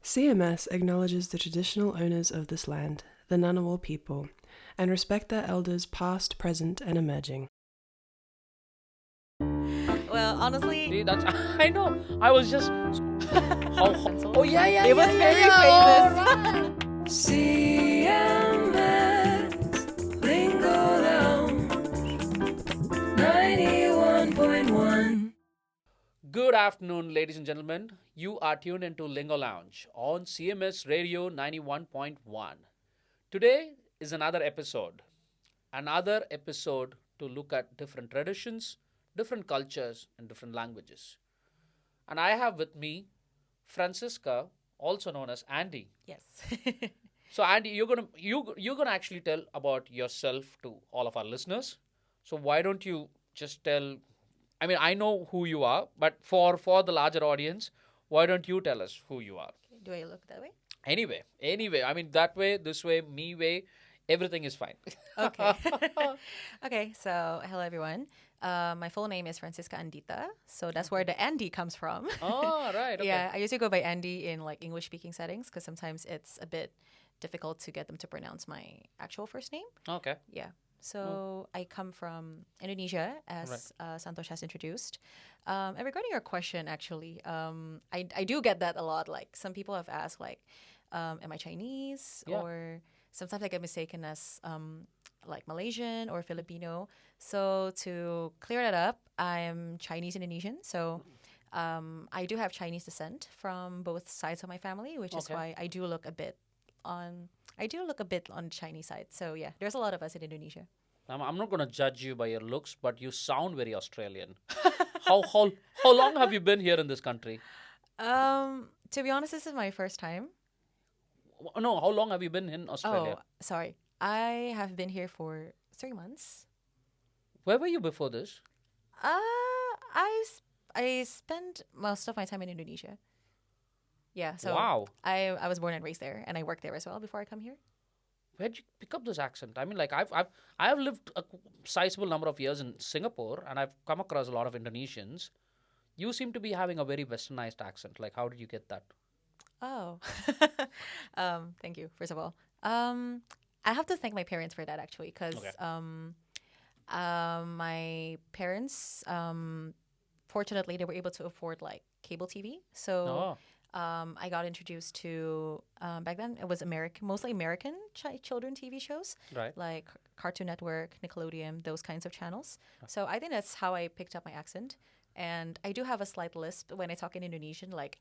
CMS acknowledges the traditional owners of this land, the Ngunnawal people, and respect their elders past, present, and emerging. Well, honestly, See, that's I know. I was just. Oh yeah. it was very famous. CMS Lingo Lounge 91.1. Good afternoon, ladies and gentlemen. You are tuned into Lingo Lounge on CMS Radio 91.1. Today is another episode to look at different traditions, different cultures, and different languages. And I have with me Francisca, also known as Andy. Yes. So Andy, you're gonna actually tell about yourself to all of our listeners. So why don't you just tell? I mean, I know who you are, but for the larger audience, why don't you tell us who you are? Do I look that way? Anyway. I mean, that way, this way, me way, everything is fine. Okay. Okay, so hello everyone. My full name is Francisca Andita, so that's where the Andy comes from. Oh, right. Okay. Yeah, I usually go by Andy in like English speaking settings because sometimes it's a bit difficult to get them to pronounce my actual first name. Okay. Yeah. So I come from Indonesia, as Santhosh has introduced. And regarding your question, actually, I do get that a lot. Like some people have asked, like, am I Chinese? Yeah. Or sometimes I get mistaken as like Malaysian or Filipino. So to clear that up, I'm Chinese Indonesian. So I do have Chinese descent from both sides of my family, which is Okay. why I do look a bit on the Chinese side. So yeah, there's a lot of us in Indonesia. I'm not gonna judge you by your looks, but you sound very Australian. How long have you been here in this country? To be honest, this is my first time. No, how long have you been in Australia? Oh, sorry. I have been here for 3 months. Where were you before this? I spent most of my time in Indonesia. Yeah, so Wow. I was born and raised there, and I worked there as well before I come here. Where'd you pick up this accent? I mean, like I've lived a sizable number of years in Singapore, and I've come across a lot of Indonesians. You seem to be having a very westernized accent. Like, how did you get that? Oh, thank you. First of all, I have to thank my parents for that actually, because Okay. my parents, fortunately, they were able to afford like cable TV. So Oh, I got introduced to back then it was mostly American children TV shows right. like Cartoon Network, Nickelodeon, those kinds of channels. So I think that's how I picked up my accent, and I do have a slight lisp when I talk in Indonesian. Like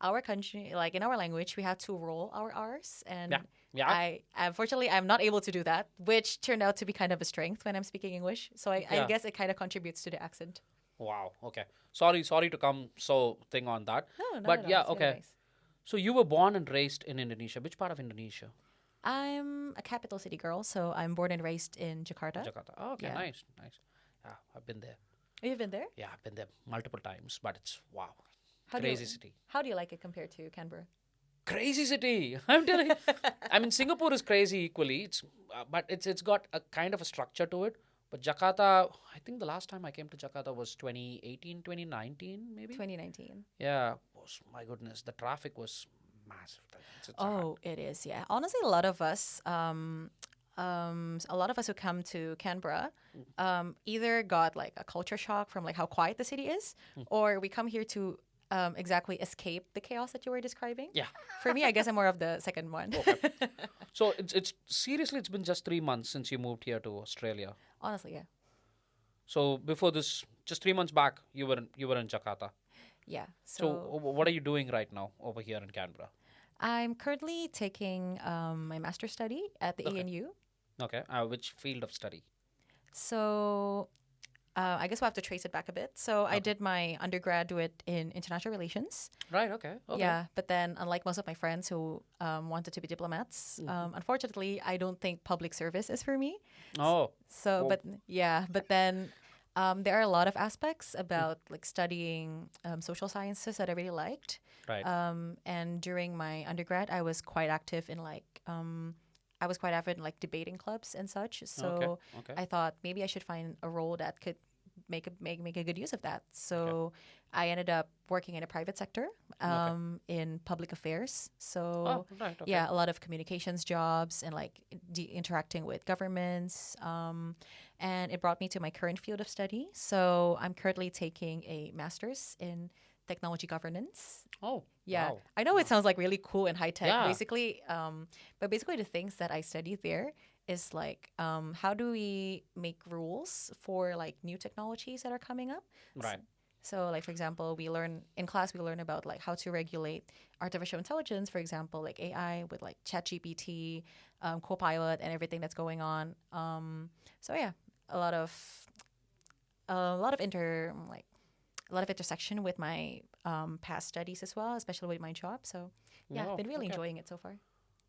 our country, like in our language, we have to roll our R's, and Yeah. I unfortunately I'm not able to do that, which turned out to be kind of a strength when I'm speaking English. So I Yeah. guess it kind of contributes to the accent. Wow. Okay. Sorry to come so thing on that. No, not But at all. yeah, It's really okay. nice. So you were born and raised in Indonesia. Which part of Indonesia? I'm a capital city girl, so I'm born and raised in Jakarta. Jakarta. Oh, okay. Yeah. Nice. Yeah, I've been there. You've been there? Yeah, I've been there multiple times. But it's wow, How crazy do you, city. How do you like it compared to Canberra? Crazy city. I'm telling you. I mean, Singapore is crazy equally. But it's got a kind of a structure to it. But Jakarta, I think the last time I came to Jakarta was 2018, 2019, maybe. 2019. Yeah. My goodness, the traffic was massive. It's hard. Oh, it is. Yeah. Honestly, a lot of us who come to Canberra, either got like a culture shock from like how quiet the city is, or we come here to exactly escape the chaos that you were describing. Yeah. For me, I guess I'm more of the second one. So it's seriously, it's been just 3 months since you moved here to Australia. Honestly, yeah. So before this, just 3 months back, you were in Jakarta. Yeah. So what are you doing right now over here in Canberra? I'm currently taking my master's study at the Okay. ANU. Okay. Which field of study? So I guess we'll have to trace it back a bit. So I did my undergraduate in international relations. Right. Okay. Yeah, but then unlike most of my friends who wanted to be diplomats, unfortunately, I don't think public service is for me. Oh. So, Well- but then there are a lot of aspects about like studying social sciences that I really liked. Right. And during my undergrad, I was quite active in debating clubs and such. So Okay. I thought maybe I should find a role that could make a good use of that. So I ended up working in a private sector, in public affairs. So Oh, right. Okay. yeah, a lot of communications jobs and like interacting with governments. And it brought me to my current field of study. So I'm currently taking a master's in technology governance. Oh, Yeah, wow. I know it sounds like really cool and high tech. Yeah. Basically, but basically the things that I study there is like how do we make rules for like new technologies that are coming up. Right. So, like for example, we learn in class. We learn about like how to regulate artificial intelligence, for example, like AI with like ChatGPT, Copilot, and everything that's going on. So yeah, a lot of a lot of intersection with my past studies as well, especially with my job. So yeah, I've Wow, been really okay. enjoying it so far.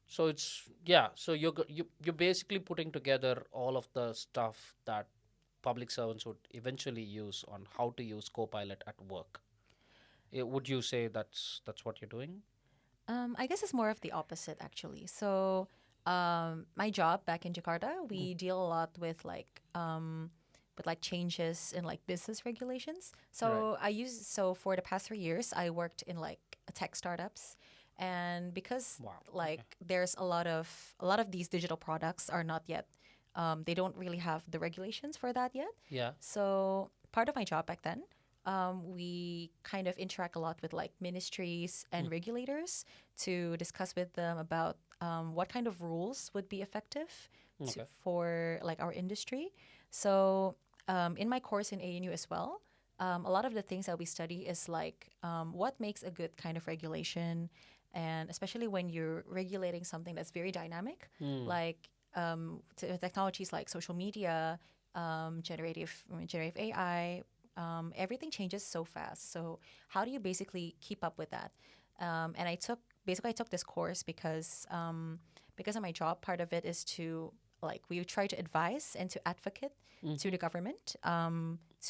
So it's So you're basically putting together all of the stuff that public servants would eventually use on how to use Copilot at work. Would you say that's what you're doing? I guess it's more of the opposite actually. So my job back in Jakarta, we deal a lot with like changes in like business regulations. So so for the past 3 years, I worked in like tech startups, and because Wow. like there's a lot of these digital products are not yet, they don't really have the regulations for that yet. Yeah. So part of my job back then, we kind of interact a lot with like ministries and regulators to discuss with them about what kind of rules would be effective Okay. for like our industry. So in my course in ANU as well, a lot of the things that we study is like what makes a good kind of regulation, and especially when you're regulating something that's very dynamic, like technologies like social media, generative AI. Everything changes so fast. So how do you basically keep up with that? And I took this course because of my job. Part of it is to like we try to advise and to advocate to the government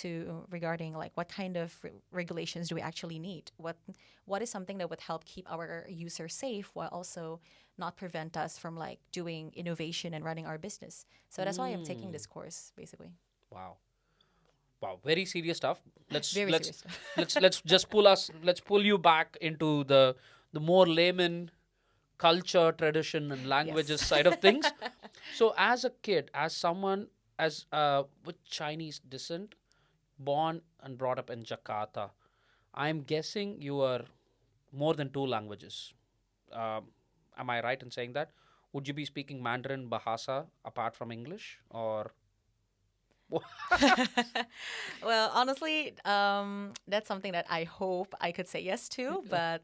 to regarding like what kind of regulations do we actually need? What is something that would help keep our users safe while also not prevent us from like doing innovation and running our business? So that's why I'm taking this course basically. Wow. Wow. Very serious stuff. Very serious. Let's pull you back into the more layman culture, tradition, and languages Yes. side of things. So, as a kid, as someone as with Chinese descent, born and brought up in Jakarta, I'm guessing you are more than two languages. Am I right in saying that? Would you be speaking Mandarin, Bahasa apart from English, or? Well, honestly, that's something that I hope I could say yes to. But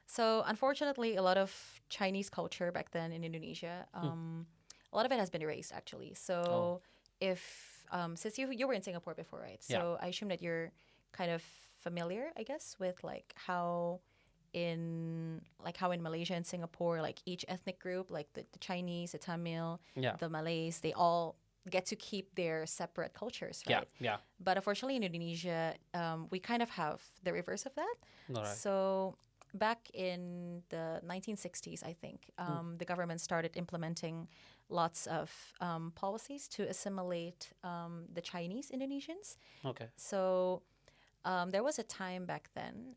so unfortunately, a lot of Chinese culture back then in Indonesia, a lot of it has been erased actually. So if since you were in Singapore before, right? So I assume that you're kind of familiar, I guess, with like how in Malaysia and Singapore, like each ethnic group, like the Chinese, the Tamil, the Malays, they all get to keep their separate cultures, right? Yeah. But unfortunately, in Indonesia, we kind of have the reverse of that. All right. So back in the 1960s, I think, the government started implementing lots of policies to assimilate the Chinese Indonesians. Okay. So there was a time back then.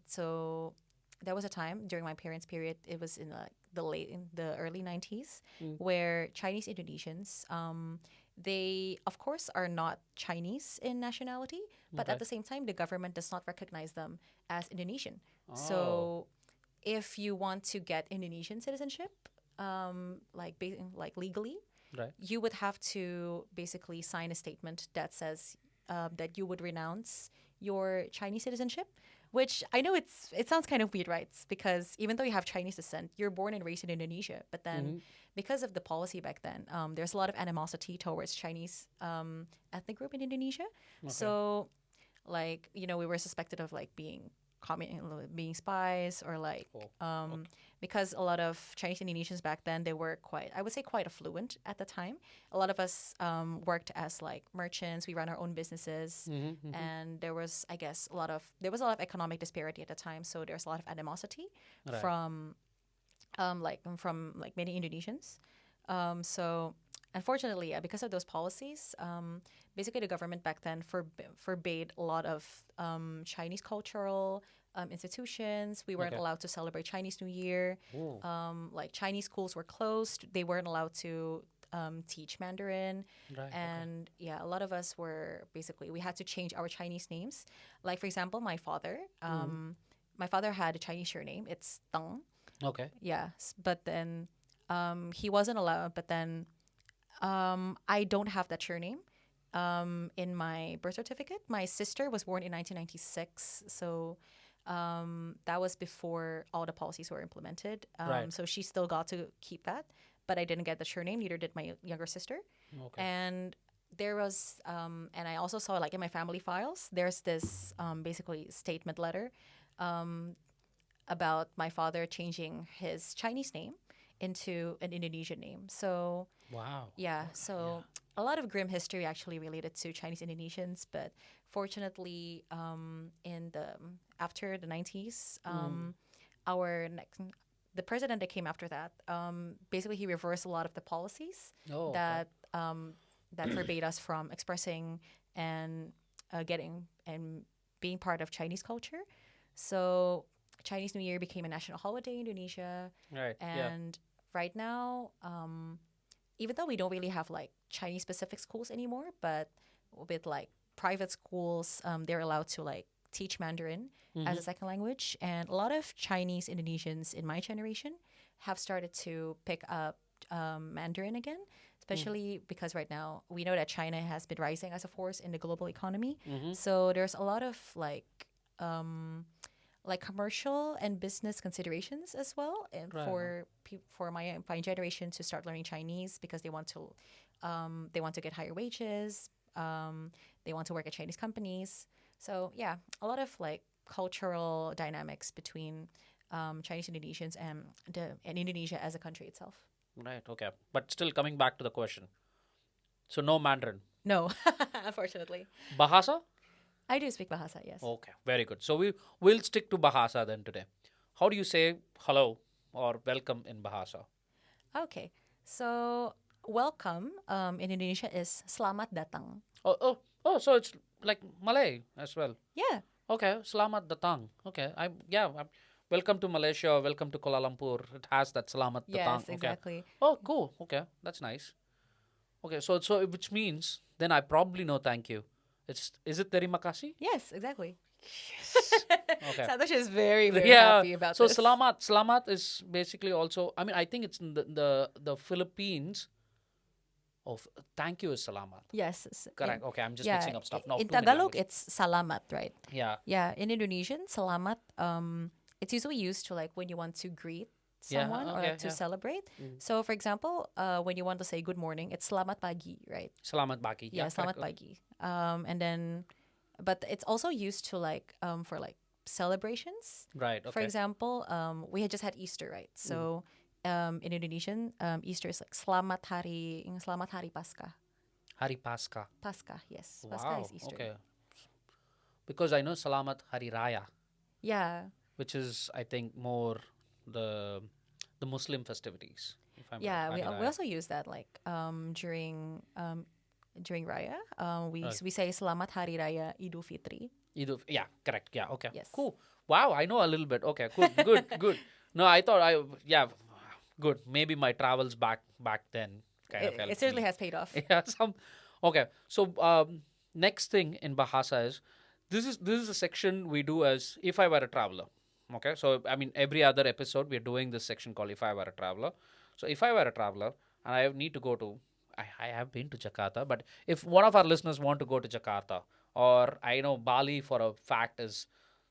So there was a time during my parents' period. It was in the early 90s, where Chinese Indonesians, they of course are not Chinese in nationality, but at the same time, the government does not recognize them as Indonesian. So if you want to get Indonesian citizenship, like legally, you would have to basically sign a statement that says that you would renounce your Chinese citizenship. Which I know it sounds kind of weird, right? It's because even though you have Chinese descent, you're born and raised in Indonesia. But then because of the policy back then, there's a lot of animosity towards Chinese ethnic group in Indonesia. So, like, we were suspected of like being spies or like because a lot of Chinese Indonesians back then, they were quite affluent at the time. A lot of us worked as like merchants. We ran our own businesses, and there was, I guess, a lot of economic disparity at the time. So there's a lot of animosity from many Indonesians. So unfortunately, because of those policies, basically the government back then forbade a lot of Chinese cultural institutions. We weren't Okay. allowed to celebrate Chinese New Year. Ooh. Like Chinese schools were closed. They weren't allowed to teach Mandarin. Right. Okay. And yeah, a lot of us were basically, we had to change our Chinese names. Like, for example, my father. My father had a Chinese surname. It's Tang. Okay. Yeah. But then he wasn't allowed. But then I don't have that surname in my birth certificate. My sister was born in 1996. So that was before all the policies were implemented. Right. So she still got to keep that. But I didn't get the surname. Neither did my younger sister. Okay. And there was, and I also saw, like, in my family files, there's this basically statement letter about my father changing his Chinese name into an Indonesian name. So Wow. yeah, so a lot of grim history actually related to Chinese Indonesians, but fortunately, after the 90s, the president that came after that, basically he reversed a lot of the policies Oh. that that forbade us from expressing and getting and being part of Chinese culture. So Chinese New Year became a national holiday in Indonesia, Right. and right now, even though we don't really have like Chinese specific schools anymore, but with like private schools, they're allowed to like teach Mandarin as a second language. And a lot of Chinese Indonesians in my generation have started to pick up Mandarin again, especially because right now we know that China has been rising as a force in the global economy. So there's a lot of like commercial and business considerations as well, and Right. for my generation to start learning Chinese because they want to get higher wages. They want to work at Chinese companies. So yeah, a lot of like cultural dynamics between Chinese Indonesians and Indonesia as a country itself. Right. Okay. But still coming back to the question. So no Mandarin. No, unfortunately. Bahasa? I do speak Bahasa, yes. Okay. Very good. So we'll stick to Bahasa then today. How do you say hello or welcome in Bahasa? Okay, so welcome in Indonesia is selamat datang. Oh. So it's like Malay as well. Yeah. Okay. Selamat datang. Okay. Welcome to Malaysia. Welcome to Kuala Lumpur. It has that selamat datang. Yes, exactly. Okay. Oh, cool. Okay. That's nice. Okay. So which means then I probably know thank you. Is it terima kasih? Yes, exactly. Okay. Santhosh is very, very happy about so this. selamat is basically also, I mean, I think it's in the Philippines of thank you is selamat. Yes. Correct. Okay, I'm just mixing up stuff now. In Too many Tagalog, languages. it's salamat, right? Yeah. Yeah. In Indonesian, selamat, it's usually used to like when you want to greet someone or okay, like to yeah. celebrate. So, for example, when you want to say good morning, it's selamat pagi, right? Selamat pagi. Yeah, selamat correct. pagi. And then, but it's also used to like for like celebrations. Right. Okay. For example, we had just had Easter, right? So in Indonesian, Easter is like Selamat Hari Paskah. Hari Paskah. Paskah, yes. Wow. Paskah is Easter. Okay. Because I know Selamat Hari Raya, Yeah. which is I think more the Muslim festivities. If I'm Yeah, right. we Hari Raya. also use that like during Raya. We Right. we say Selamat Hari Raya Idul Fitri. Yeah, correct. Yeah, okay. Yes. Cool. Wow, I know a little bit. Okay, good, good. No, I thought good. Maybe my travels back then kind of helped It certainly me. has paid off. Yeah, okay. So next thing in Bahasa is this is a section we do as if I were a traveler. Okay, so I mean every other episode we're doing this section called if I were a traveler. So if I were a traveler and I need to go to I have been to Jakarta, but if one of our listeners want to go to Jakarta, or I know Bali for a fact is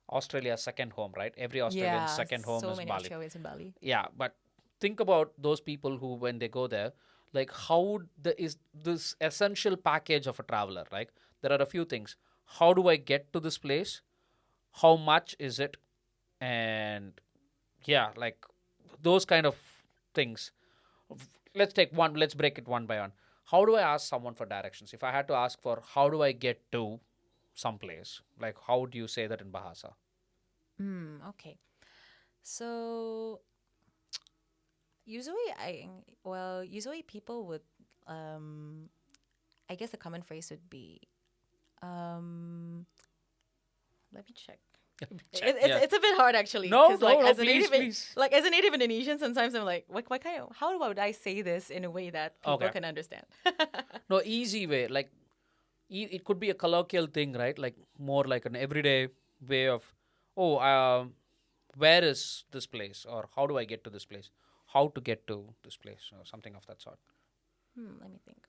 Australia's second home, right? Every Australian's second home so is many Bali. Australians in Bali. Yeah, but think about those people who, when they go there, like how is this essential package of a traveler, right? There are a few things. How do I get to this place? How much is it? And yeah, like those kind of things. Let's break it one by one. How do I ask someone for directions? If I had to ask for how do I get to someplace, like how do you say that in Bahasa? Okay. So usually people would I guess the common phrase would be let me check. It's a hard actually. No, 'cause, no, like, no, as a please, native, please. like as a native Indonesian, sometimes I'm like, what kind of, how would I say this in a way that people Okay. can understand? No, easy way. Like, it could be a colloquial thing, right? Like, more like an everyday way of, oh, where is this place? Or how do I get to this place? How to get to this place? Or something of that sort. Let me think.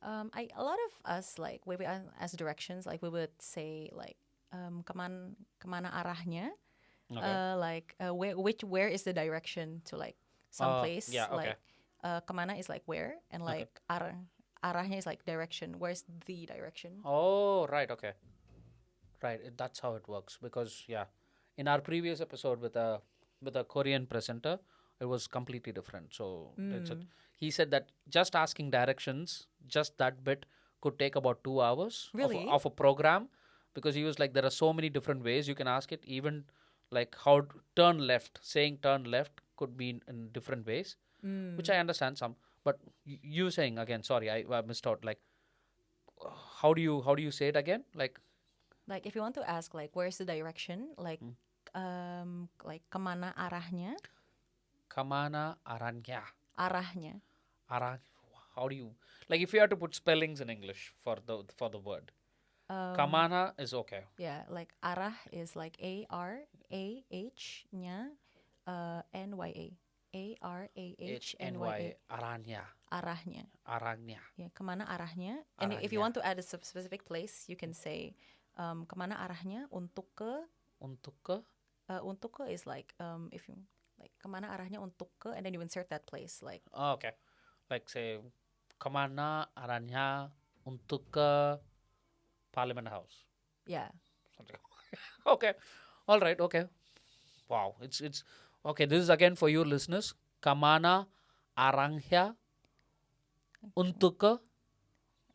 A lot of us, like we as directions, like we would say like kemana arahnya, Okay. where is the direction to like some place, yeah, okay. like kemana is like where, and Okay. like arahnya is like direction. Where's the direction? Oh, right, okay. Right, that's how it works. Because, yeah, in our previous episode with a Korean presenter, it was completely different. So he said that just asking directions, just that bit, could take about 2 hours Really? of a program, because he was like, there are so many different ways you can ask it. Even like how turn left, saying turn left could be in different ways, which I understand some. But you saying again, sorry, I missed out. Like, how do you say it again? Like if you want to ask like where's the direction, like kemana arahnya, Kamana aranya. arahnya. Arah. How do you, like, if you have to put spellings in English for the word? Kamana is okay. Yeah, like arah is like ARAH-nya, NYA. ARAHNYA. Aranya. Arahnya. Aranya. Yeah, kemana arahnya? And if you Arahnya. want to add a specific place, you can say kemana arahnya untuk ke. Untuk ke. Untuk ke is like if you like kemana arahnya untuk ke, and then you insert that place like. Oh, okay. Like say, kamana aranya untuk ke Parliament House. Yeah. Something. Okay. All right. Okay. Wow. It's okay. This is again for you listeners. Kamana aranya untuk ke.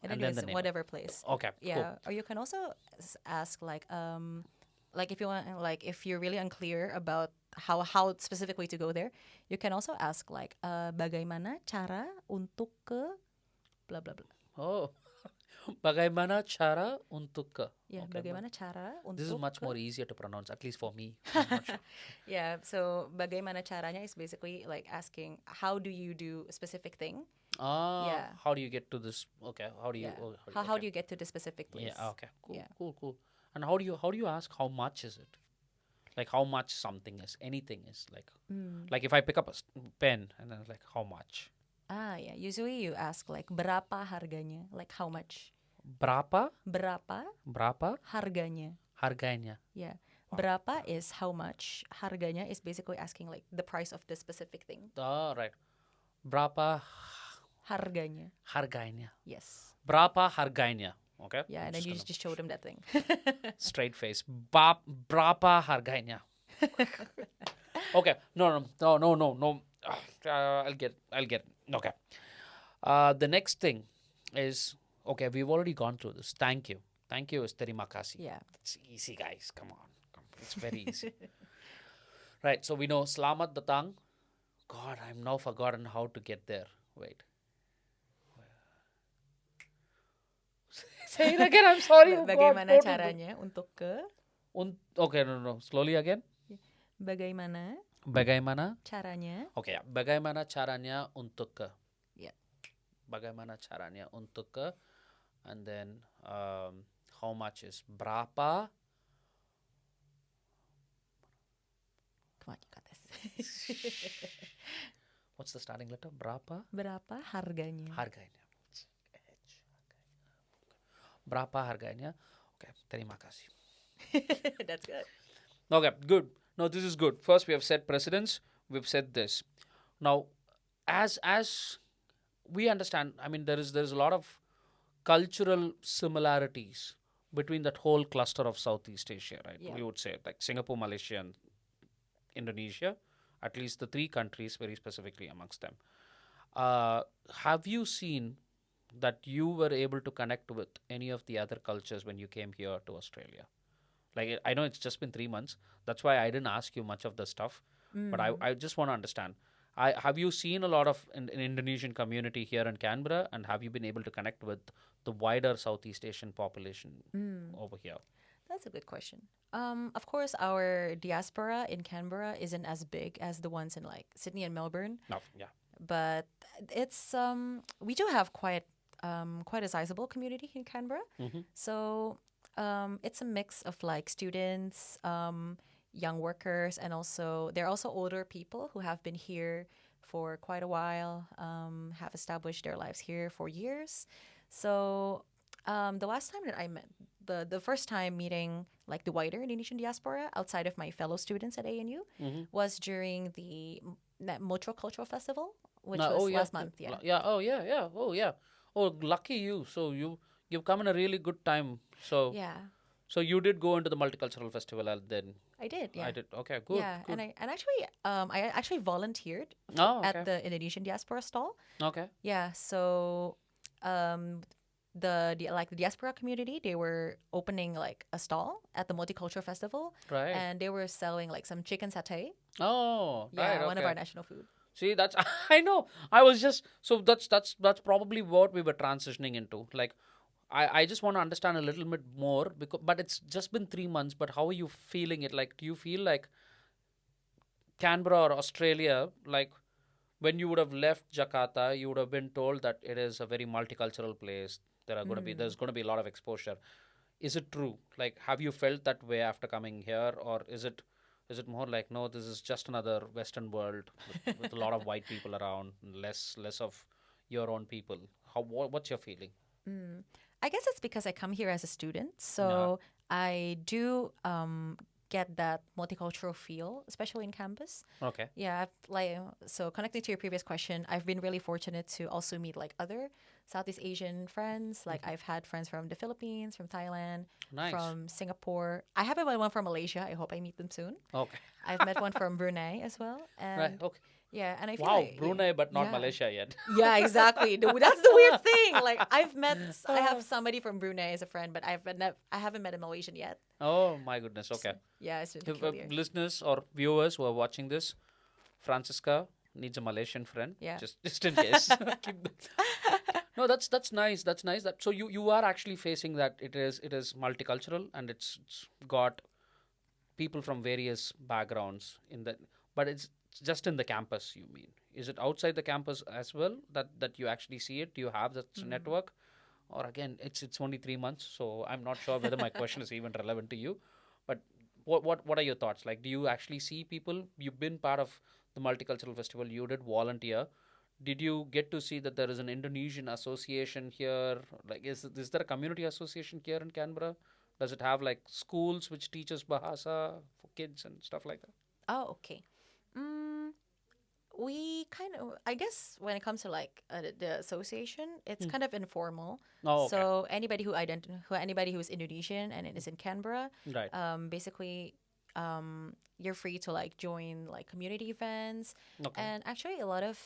And And then then the you name. whatever place. Okay. Yeah. Cool. Or you can also ask like if you want, like if you're really unclear about how specifically to go there, you can also ask like bagaimana cara untuk ke blah blah blah. Oh. Bagaimana cara untuk ke? Yeah, Okay, bagaimana cara untuk this is much ke? more easier to pronounce, at least for me. I'm not sure. Yeah, so bagaimana caranya is basically like asking how do you do a specific thing? Yeah. How do you get to this? Okay. How do you? Yeah. Oh, How okay. do you get to the specific place? Yeah. Okay. Cool. Yeah. Cool. And how do you ask how much is it? Like how much something is, anything is like if I pick up a pen and then it's like how much? Yeah. Usually you ask like berapa harganya, like how much. Berapa? Berapa harganya. Harganya. Yeah. Berapa is how much. Harganya is basically asking like the price of the specific thing. Oh, right. Berapa Harganya. harganya? Yes. Berapa harganya? Okay. Yeah, and then you just show them that thing. Straight face. Berapa harganya? Okay. No. I'll get. Okay. The next thing is, okay, we've already gone through this. Thank you is terima kasih. Yeah. It's easy, guys. Come on. It's very easy. Right. So we know selamat datang. God, I've now forgotten how to get there. Wait. Say it again. I'm sorry. Oh God, Bagaimana totally. caranya untuk ke? Okay, no. Slowly again. Bagaimana caranya? Okay, yeah. Bagaimana caranya untuk ke? Yeah. Bagaimana caranya untuk ke? And then how much is berapa? Come on, you got this. What's the starting letter? Berapa? Berapa harganya? Harganya. Berapa harganya? Okay, terima kasih. That's good. Okay, good. No, this is good. First, we have said precedence. We've said this. Now, as we understand, I mean, there is a lot of cultural similarities between that whole cluster of Southeast Asia, right? Yeah. We would say like Singapore, Malaysia, and Indonesia. At least the three countries, very specifically amongst them. Have you seen that you were able to connect with any of the other cultures when you came here to Australia? Like, I know it's just been 3 months. That's why I didn't ask you much of the stuff. But I just want to understand. Have you seen a lot of an Indonesian community here in Canberra? And have you been able to connect with the wider Southeast Asian population over here? That's a good question. Of course, our diaspora in Canberra isn't as big as the ones in like Sydney and Melbourne, No, yeah. but it's we do have quite a sizable community in Canberra. So it's a mix of like students, young workers, and also there are also older people who have been here for quite a while, have established their lives here for years. So the last time that I met, the first time meeting like the wider Indonesian diaspora outside of my fellow students at ANU was during the Multicultural Festival, which was yeah. last month. Yeah. Yeah. Oh, yeah. Yeah. Oh, yeah. Oh, lucky you. So you've come in a really good time. So Yeah, so you did go into the multicultural festival then. I did. Yeah. I did. Okay. Good. Yeah, Good. and I actually volunteered Oh, okay. at the Indonesian diaspora stall. Okay. Yeah, so the like the diaspora community, they were opening like a stall at the Multicultural Festival, Right. and they were selling like some chicken satay. Oh, Yeah, right. one of okay. our national food. See, that's I know. I was just so that's probably what we were transitioning into. Like, I just want to understand a little bit more but it's just been 3 months. But how are you feeling it? Like, do you feel like Canberra or Australia, like when you would have left Jakarta, you would have been told that it is a very multicultural place. There's going to be a lot of exposure. Is it true? Like, have you felt that way after coming here, or is it more like, no, this is just another Western world with a lot of white people around, less of your own people? What's your feeling? I guess it's because I come here as a student, so I do get that multicultural feel, especially in campus. Okay. Yeah, so connecting to your previous question, I've been really fortunate to also meet like other Southeast Asian friends. Like I've had friends from the Philippines, from Thailand, Nice. from Singapore. I haven't met one from Malaysia. I hope I meet them soon. Okay. I've met one from Brunei as well. And Right. Okay. yeah, and I feel Wow, like Brunei, but not yeah. Malaysia yet. Yeah, exactly. That's the weird thing. Like I have somebody from Brunei as a friend, but I haven't met a Malaysian yet. Oh my goodness. Okay. Yeah, it's been If, peculiar. listeners or viewers who are watching this, Francisca needs a Malaysian friend. Yeah. Just in case. No, that's nice. That's nice. So you are actually facing that it is multicultural and it's got people from various backgrounds in that, but it's just in the campus. You mean? Is it outside the campus as well that you actually see it? Do you have that network? Or again, it's only 3 months, so I'm not sure whether my question is even relevant to you. But what are your thoughts? Like, do you actually see people? You've been part of the multicultural festival. You did volunteer. Did you get to see that there is an Indonesian association here? Like, is there a community association here in Canberra? Does it have like schools which teaches Bahasa for kids and stuff like that? Oh, okay. We kind of, I guess, when it comes to like the association, it's kind of informal. Oh, okay. So anybody who's Indonesian and is in Canberra, Right. basically, you're free to like join like community events. Okay. And actually, a lot of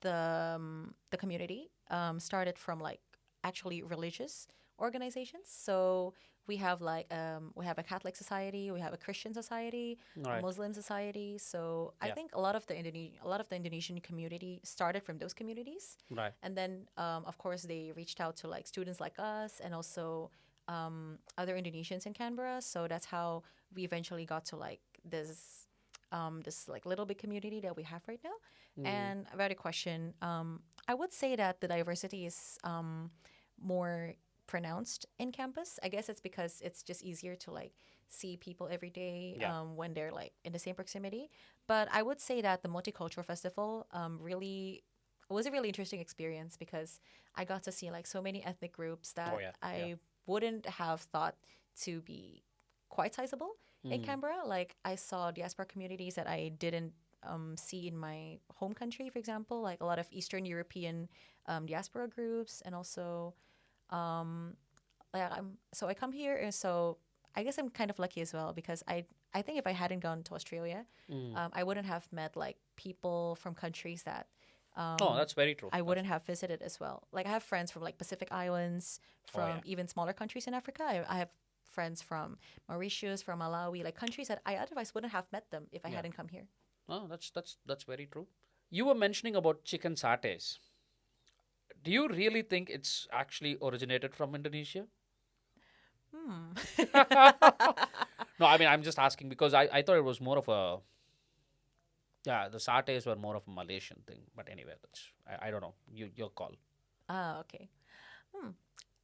the community started from like actually religious organizations. So we have like we have a Catholic society, we have a Christian society, Right. a Muslim society. So I Yeah. think a lot of the Indonesian community started from those communities, Right. and then of course they reached out to like students like us and also other Indonesians in Canberra. So that's how we eventually got to like this like little big community that we have right now. And about the question, I would say that the diversity is more pronounced in campus. I guess it's because it's just easier to like see people every day Yeah. when they're like in the same proximity. But I would say that the Multicultural Festival really was a really interesting experience because I got to see like so many ethnic groups that Oh, yeah. I wouldn't have thought to be quite sizable in Canberra. Like I saw diaspora communities that I didn't see in my home country, for example, like a lot of Eastern European diaspora groups, and also so I come here, and so I guess I'm kind of lucky as well because I think if I hadn't gone to Australia, I wouldn't have met like people from countries that Oh, that's very true. I wouldn't have visited as well. Like I have friends from like Pacific Islands, from even smaller countries in Africa. I have friends from Mauritius, from Malawi, like countries that I otherwise wouldn't have met them if I hadn't come here. Oh, that's very true. You were mentioning about chicken satays. do you really think it's actually originated from Indonesia? No, I mean, I'm just asking because I thought it was more of a, yeah, the satays were more of a Malaysian thing. But anyway, I don't know. Your call. Ah, okay. Hmm.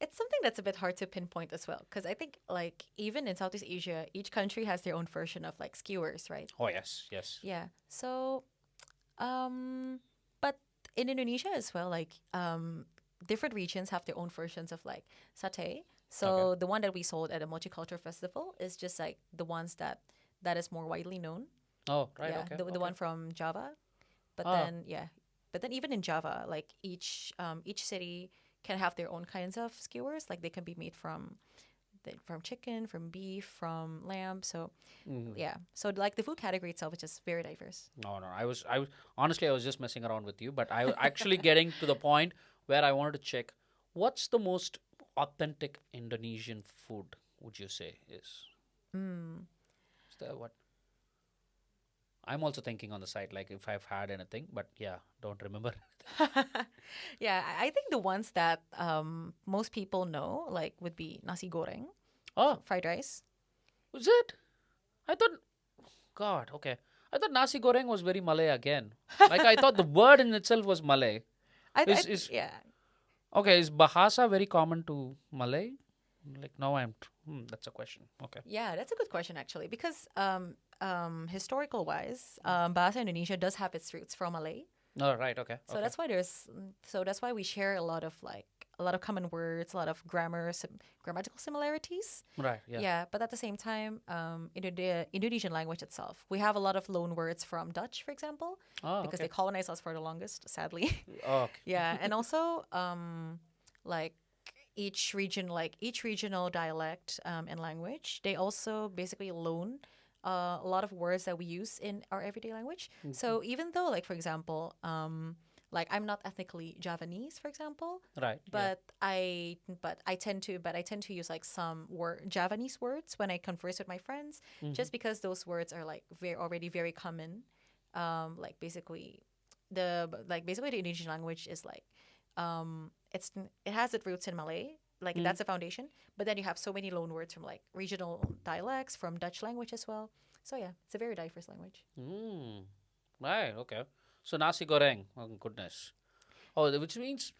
It's something that's a bit hard to pinpoint as well, because I think like even in Southeast Asia, each country has their own version of like skewers, right? Oh, yes, yes. Yeah. So, but in Indonesia as well, like different regions have their own versions of like satay. So Okay. the one that we sold at a multicultural festival is just like the ones that is more widely known. Oh, right, Yeah, okay. the okay. one from Java. But Ah. then yeah, but then even in Java, like each city can have their own kinds of skewers. Like they can be made from chicken, from beef, from lamb. So yeah, so like the food category itself is just very diverse. No, no. I was honestly, I was just messing around with you, but I was actually getting to the point where I wanted to check what's the most authentic Indonesian food, would you say is? Is there what? I'm also thinking on the side, like if I've had anything, but yeah, don't remember. Yeah, I think the ones that most people know like would be nasi goreng, Oh, fried rice. was it? I thought, God, okay. I thought nasi goreng was very Malay again. Like I thought the word in itself was Malay. Yeah. Okay, is Bahasa very common to Malay? Like now that's a question. Okay. Yeah, that's a good question actually, because historical wise, Bahasa Indonesia does have its roots from Malay. Oh, right, okay. So that's why we share a lot of common words, a lot of grammatical similarities. Right, yeah. Yeah, but at the same time, the Indonesian language itself, we have a lot of loan words from Dutch, for example, Oh, because okay. they colonized us for the longest, sadly. Oh, okay. Yeah, and also like each regional dialect and language, they also basically loan a lot of words that we use in our everyday language. So even though, like for example, like I'm not ethnically Javanese, for example, Right. but I tend to use like some Javanese words when I converse with my friends, just because those words are like already very common. Like basically the Indonesian language is like it has its roots in Malay. Like that's the foundation, but then you have so many loan words from like regional dialects from Dutch language as well. So yeah, it's a very diverse language. Mm. Right, okay. So nasi goreng, oh goodness. Oh, which means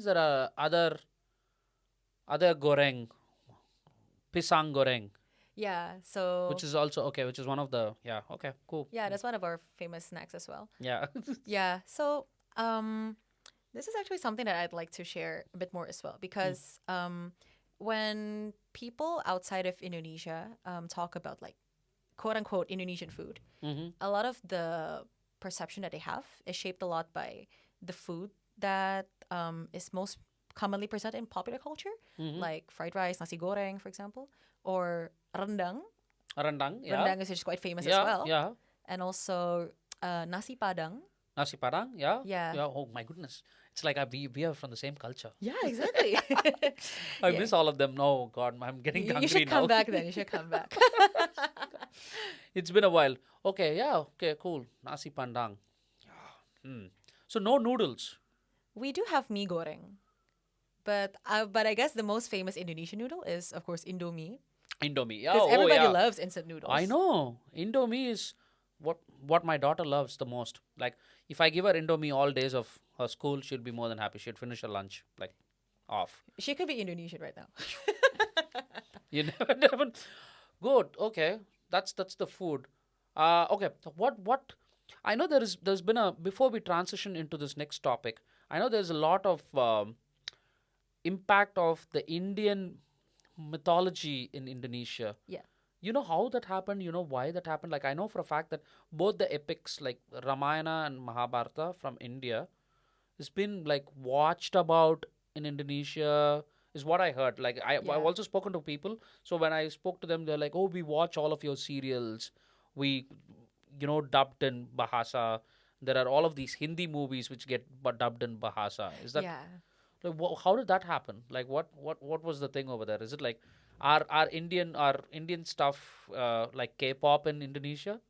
there are other goreng, pisang goreng, Yeah, so which is also okay, which is one of the yeah, okay, cool. yeah, that's one of our famous snacks as well. Yeah. Yeah, so this is actually something that I'd like to share a bit more as well, because when people outside of Indonesia talk about like quote unquote Indonesian food, a lot of the perception that they have is shaped a lot by the food that is most commonly presented in popular culture, like fried rice, nasi goreng, for example, or rendang. Rendang, yeah. Rendang is just quite famous as Yeah, well. yeah. And also nasi padang. Nasi padang, yeah. Yeah. Oh my goodness. It's like we are from the same culture. Yeah, exactly. I Yeah. miss all of them. No, God, I'm getting You hungry should now. come back then. You should come back. It's been a while. Okay, yeah, okay, cool. Nasi pandang. So no noodles. We do have mie goreng, but I guess the most famous Indonesian noodle is of course Indomie, Indomie. Yeah, because everybody yeah. loves instant noodles. I know. Indomie is what my daughter loves the most. Like if I give her Indomie all days of her school, she'll be more than happy. She'd finish her lunch like off. She could be Indonesian right now. You never. Good. Okay. That's the food. Okay. What? I know there's been a before we transition into this next topic. I know there's a lot of impact of the Indian mythology in Indonesia. Yeah. You know how that happened? You know why that happened? Like I know for a fact that both the epics like Ramayana and Mahabharata from India has been like watched about in Indonesia is what I heard. Like I've Yeah. also spoken to people. So when I spoke to them, they're like, "Oh, we watch all of your serials. We, dubbed in Bahasa. There are all of these Hindi movies which get dubbed in Bahasa." Is that Yeah. Like, how did that happen? Like, what was the thing over there? Is it like our Indian stuff like K-pop in Indonesia?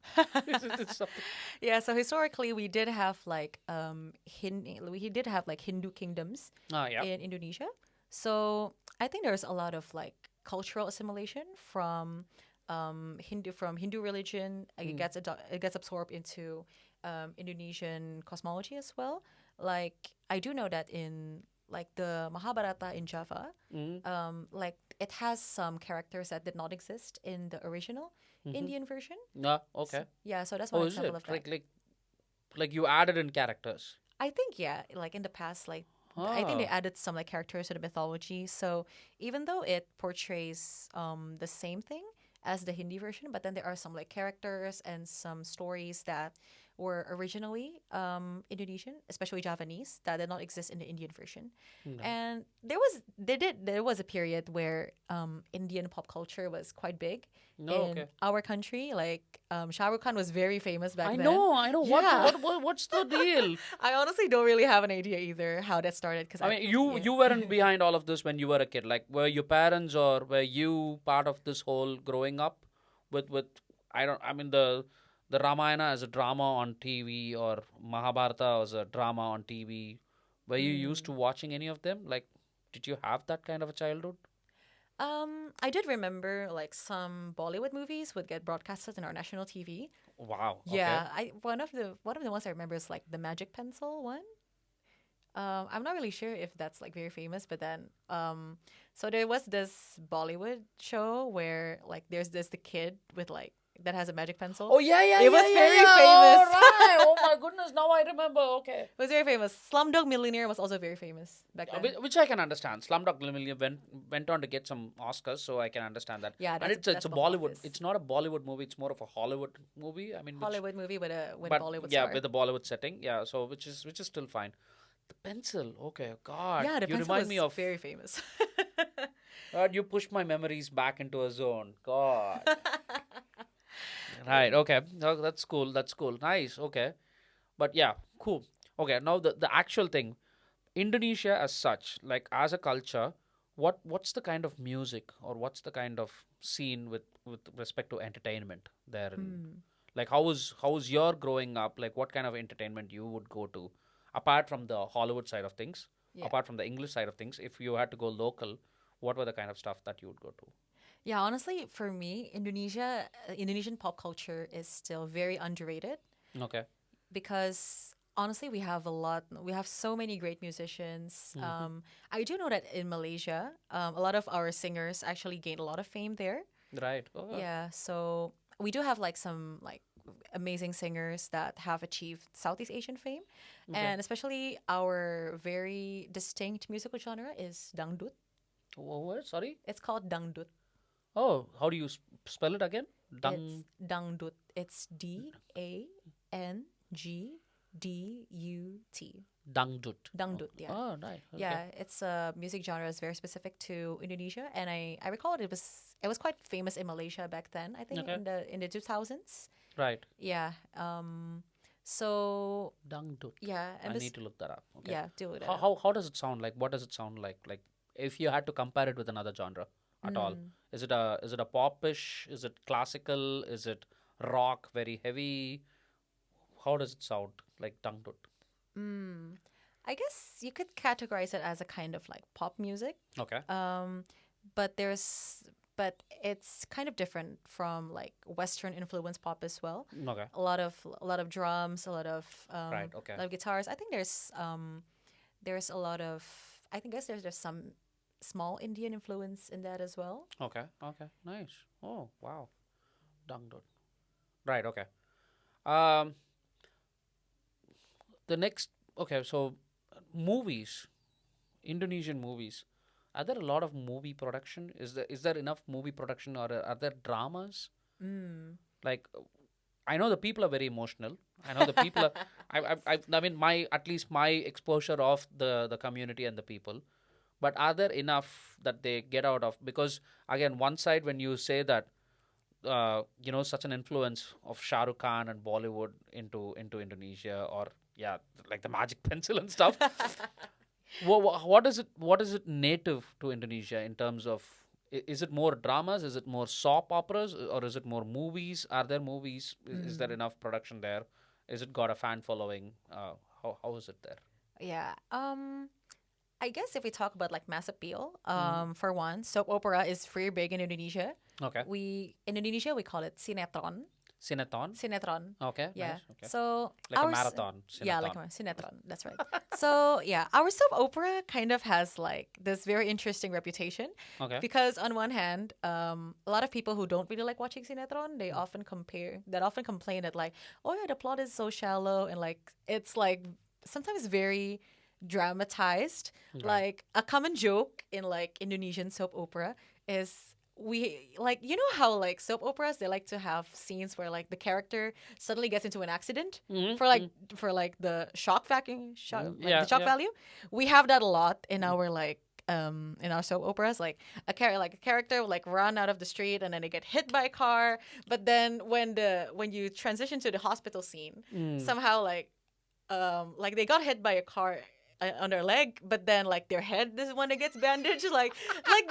Is it something? Yeah, so historically we did have like we did have like Hindu kingdoms Yeah. in Indonesia. So I think there's a lot of like cultural assimilation from Hindu religion. It gets absorbed into Indonesian cosmology as well. Like I do know that in like the Mahabharata in Java, like it has some characters that did not exist in the original Indian version. Yeah. Okay. Yeah, so that's Oh, one is example it of that. like you added in characters? I think yeah, like in the past, like I think they added some like characters to the mythology. So even though it portrays the same thing as the Hindi version, but then there are some like characters and some stories that were originally Indonesian, especially Javanese, that did not exist in the Indian version. And there was a period where Indian pop culture was quite big in our country. Like Shah Rukh Khan was very famous back I then. know. Yeah. What's the deal? I honestly don't really have an idea either how that started. Because I mean, you weren't behind all of this when you were a kid. Like, were your parents or were you part of this whole growing up with I mean the Ramayana as a drama on TV or Mahabharata as a drama on TV. Were you used to watching any of them? Like, did you have that kind of a childhood? I did remember like some Bollywood movies would get broadcasted in our national TV. Wow. Okay. Yeah, one of the ones I remember is like the Magic Pencil one. I'm not really sure if that's like very famous, but then so there was this Bollywood show where like there's the kid with like that has a magic pencil. Oh yeah, yeah, It was yeah, very yeah. famous. Oh, right. Oh my goodness, now I remember. Okay. It was very famous. Slumdog Millionaire was also very famous back then. Which I can understand. Slumdog Millionaire went on to get some Oscars, so I can understand that. Yeah, and it's a box Bollywood. office. It's not a Bollywood movie. It's more of a Hollywood movie. I mean, Hollywood movie with but Bollywood yeah, star. with a Bollywood setting. Yeah, so which is still fine. The pencil. Okay, God. Yeah, the you pencil remind was me of. very famous. God, you pushed my memories back into a zone. God. Right. Okay. No, that's cool. That's cool. Nice. Okay. But yeah, cool. Okay. Now the actual thing, Indonesia as such, like as a culture, what's the kind of music or what's the kind of scene with respect to entertainment there? Like how was your growing up? Like what kind of entertainment you would go to, apart from the Hollywood side of things, Yeah. apart from the English side of things? If you had to go local, what were the kind of stuff that you would go to? Yeah, honestly, for me, Indonesian pop culture is still very underrated Okay. because honestly, we have so many great musicians. I do know that in Malaysia, a lot of our singers actually gained a lot of fame there. Right. Oh, Yeah, so we do have like some like amazing singers that have achieved Southeast Asian fame, and especially our very distinct musical genre is dangdut. what? Sorry. It's called dangdut. Oh, how do you spell it again? It's dangdut. It's DANGDUT. Dangdut. Dangdut, yeah. Oh, nice. Okay. Yeah, it's a music genre is very specific to Indonesia, and I recall it was quite famous in Malaysia back then. I think Okay. in the 2000s. Right. Yeah. So Dangdut. yeah, I need to look that up. Okay. yeah, do it. How does it sound like? What does it sound like? Like if you had to compare it with another genre at all, is it a popish? Is it classical? Is it rock? Very heavy? How does it sound like Dangdut? I guess you could categorize it as a kind of like pop music. Okay. But it's kind of different from like Western influence pop as well. Okay. A lot of drums, a lot of Right, okay. a lot of guitars. I think there's a lot of there's some small Indian influence in that as well. Okay. Okay. Nice. Oh, wow. Dangdut. Right. Okay. Um. The next. Okay. So, movies, Indonesian movies. Are there a lot of movie production? Is there enough movie production, or are there dramas? Like, I know the people are very emotional. I know the people are. I mean, at least my exposure of the community and the people. But are there enough that they get out of? Because again, one side when you say that, such an influence of Shah Rukh Khan and Bollywood into Indonesia, or yeah, like the magic pencil and stuff. What is it? What is it native to Indonesia in terms of? Is it more dramas? Is it more soap operas? Or is it more movies? Are there movies? Is there enough production there? Is it got a fan following? How is it there? Yeah. I guess if we talk about like mass appeal, for one, soap opera is very big in Indonesia. Okay. In Indonesia we call it sinetron. Cineton. Sinetron. Okay. Yeah. Nice. Okay. So Like a our marathon. yeah, Cineton. like a sinetron. That's right. So yeah, our soap opera kind of has like this very interesting reputation Okay. because on one hand, a lot of people who don't really like watching sinetron, they often complain that like, oh yeah, the plot is so shallow and like it's like sometimes very dramatized. Right. Like a common joke in like Indonesian soap opera is we like how like soap operas they like to have scenes where like the character suddenly gets into an accident for like the shock Yeah, the shock yeah. value. We have that a lot in our like in our soap operas, like a character will like run out of the street and then they get hit by a car, but then when you transition to the hospital scene, somehow like they got hit by a car on their leg, but then like their head is when it gets bandaged, like